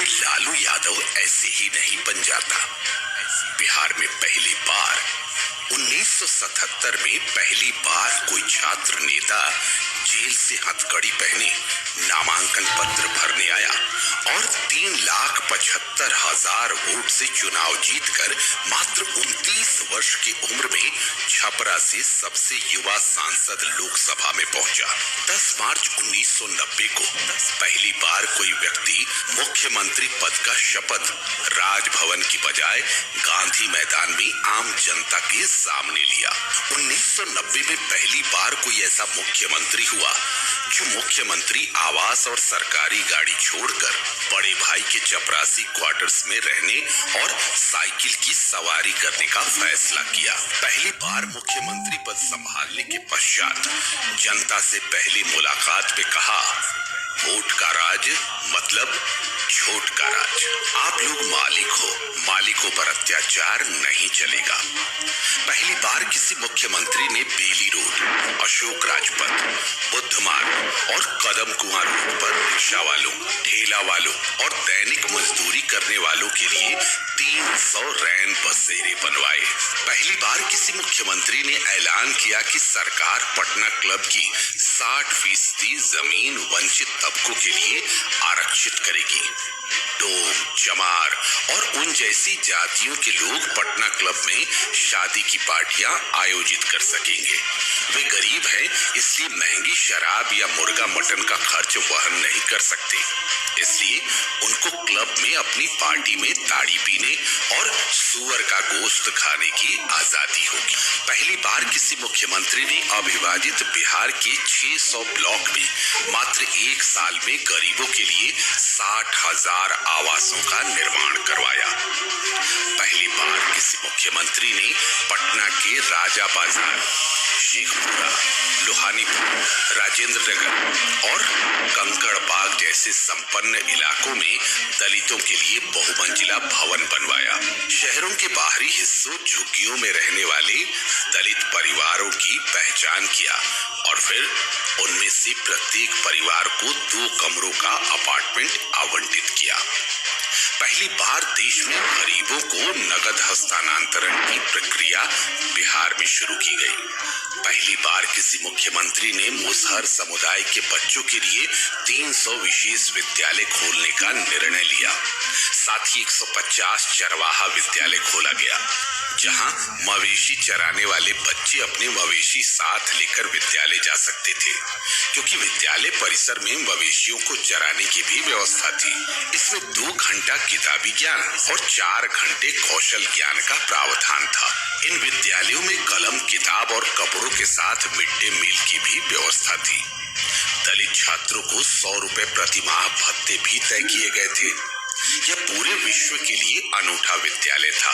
कोई लालू यादव ऐसे ही नहीं बन जाता। बिहार में पहली बार 1977 में पहली बार कोई छात्र नेता जेल से हथकड़ी पहने नामांकन पत्र भरने आया और 3,75,000 वोट से चुनाव जीतकर मात्र 29 वर्ष की उम्र में छपरा से सबसे युवा सांसद लोकसभा में पहुंचा। 10 मार्च 1990 को पहली बार कोई व्यक्ति मुख्यमंत्री पद का शपथ राजभवन की बजाय गांधी मैदान में आम जनता के सामने लिया। 1990 में पहली बार कोई ऐसा मुख्यमंत्री हुआ जो मुख्यमंत्री आवास और सरकारी गाड़ी छोड़कर बड़े भाई के चपरासी क्वार्टर्स में रहने और साइकिल की सवारी करने का फैसला किया। पहली बार मुख्यमंत्री पद संभालने के पश्चात जनता से पहली मुलाकात में कहा, वोट का राज मतलब छोट का राज। आप लोग मालिक हो, मालिकों पर अत्याचार नहीं चलेगा। पहली बार किसी मुख्यमंत्री ने बेली रोड, अशोक राजपथ, बुद्ध मार्ग और कदम कुआं रोड पर रिक्शा वालों, ठेला वालों और दैनिक मजदूरी करने वालों के लिए 300 रैन बसेरे बनवाए। पहली बार किसी मुख्यमंत्री ने ऐलान किया कि सरकार पटना क्लब की 60% जमीन वंचित तबकों के लिए आरक्षित करेगी। डोम, चमार और उन जैसी जातियों के लोग पटना क्लब में शादी की पार्टियां आयोजित कर सकेंगे। वे गरीब हैं, इसलिए महंगी शराब या मुर्गा मटन का खर्च वहन नहीं कर सकते, इसलिए उनको क्लब में अपनी पार्टी में ताड़ी पीने और सुअर का गोश्त खाने की आजादी होगी। पहली बार किसी मुख्यमंत्री ने अविभाजित बिहार के 600 ब्लॉक में मात्र 1 साल में गरीबों के लिए 60,000 आवासों का निर्माण करवाया। पहली बार किसी मुख्यमंत्री ने पटना के राजा बाजार, शेखपुरा, लोहानीपुर, राजेंद्र नगर और कंकड़ बाग जैसे संपन्न इलाकों में दलितों के लिए बहुमंजिला भवन बनवाया। शहरों के बाहरी हिस्सों झुग्गियों में रहने वाले दलित परिवारों की पहचान किया और फिर उनमें से प्रत्येक परिवार को 2 कमरों का अपार्टमेंट आवंटित किया। पहली बार देश में गरीबों को नगद हस्तांतरण की प्रक्रिया बिहार में शुरू की गई। पहली बार किसी मुख्यमंत्री ने मुसहर समुदाय के बच्चों के लिए 300 विशेष विद्यालय खोलने का निर्णय लिया। साथ ही 150 चरवाहा विद्यालय खोला गया, जहां मवेशी चराने वाले बच्चे अपने मवेशी साथ लेकर विद्यालय जा सकते थे, क्योंकि विद्यालय परिसर में मवेशियों को चराने की भी व्यवस्था थी। इसमें 2 घंटा किताबी ज्ञान और 4 घंटे कौशल ज्ञान का प्रावधान था। इन विद्यालयों में कलम, किताब और कपड़ों के साथ मिड डे मील की भी व्यवस्था थी। दलित छात्रों को 100 रुपए प्रति माह भत्ते भी तय किए गए थे। यह पूरे विश्व के लिए अनूठा विद्यालय था।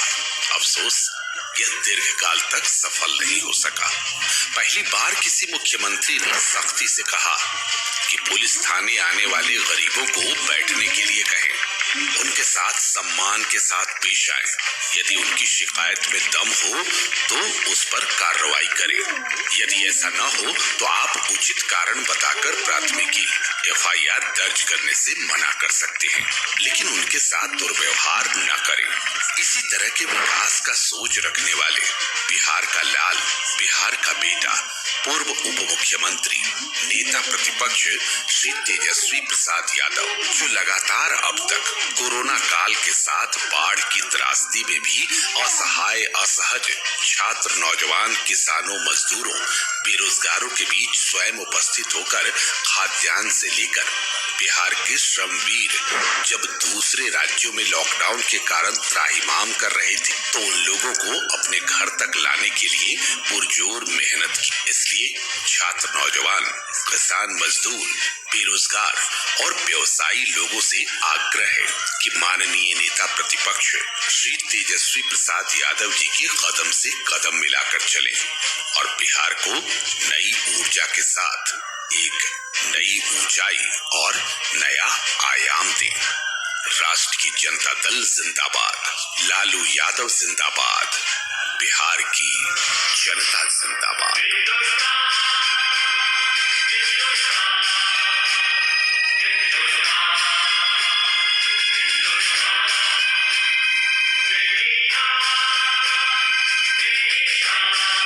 अफसोस, यह दीर्घकाल तक सफल नहीं हो सका। पहली बार किसी मुख्यमंत्री ने सख्ती से कहा कि पुलिस थाने आने वाले गरीबों को बैठने के लिए कहें, उनके साथ सम्मान के साथ पेश आए। यदि उनकी शिकायत में दम हो तो उस पर कार्रवाई करें। यदि ऐसा न हो तो आप उचित कारण बताकर प्राथमिकी FIR दर्ज करने से मना कर सकते हैं, लेकिन उनके साथ दुर्व्यवहार न करें। इसी तरह के विकास का सोच रखने वाले बिहार का लाल, बिहार का बेटा, पूर्व उप मुख्यमंत्री, नेता प्रतिपक्ष श्री तेजस्वी प्रसाद यादव, जो लगातार अब तक कोरोना काल के साथ बाढ़ की त्रासदी में भी असहाय, असहज छात्र, नौजवान, किसानों, मजदूरों, बेरोजगारों के बीच स्वयं उपस्थित होकर खाद्यान्न से लेकर बिहार के श्रमवीर जब दूसरे राज्यों में लॉकडाउन के कारण त्राहिमाम कर रहे थे, तो उन लोगों को अपने घर तक लाने के लिए पुरजोर मेहनत की। इसलिए छात्र, नौजवान, किसान, मजदूर, बेरोजगार और व्यवसायी लोगों से आग्रह है कि माननीय नेता प्रतिपक्ष श्री तेजस्वी प्रसाद यादव जी के कदम से कदम मिलाकर चलें और बिहार को नई ऊर्जा के साथ एक नई ऊंचाई और नया आयाम दें। राष्ट्र की जनता दल जिंदाबाद, लालू यादव जिंदाबाद, बिहार की जनता जिंदाबाद। है।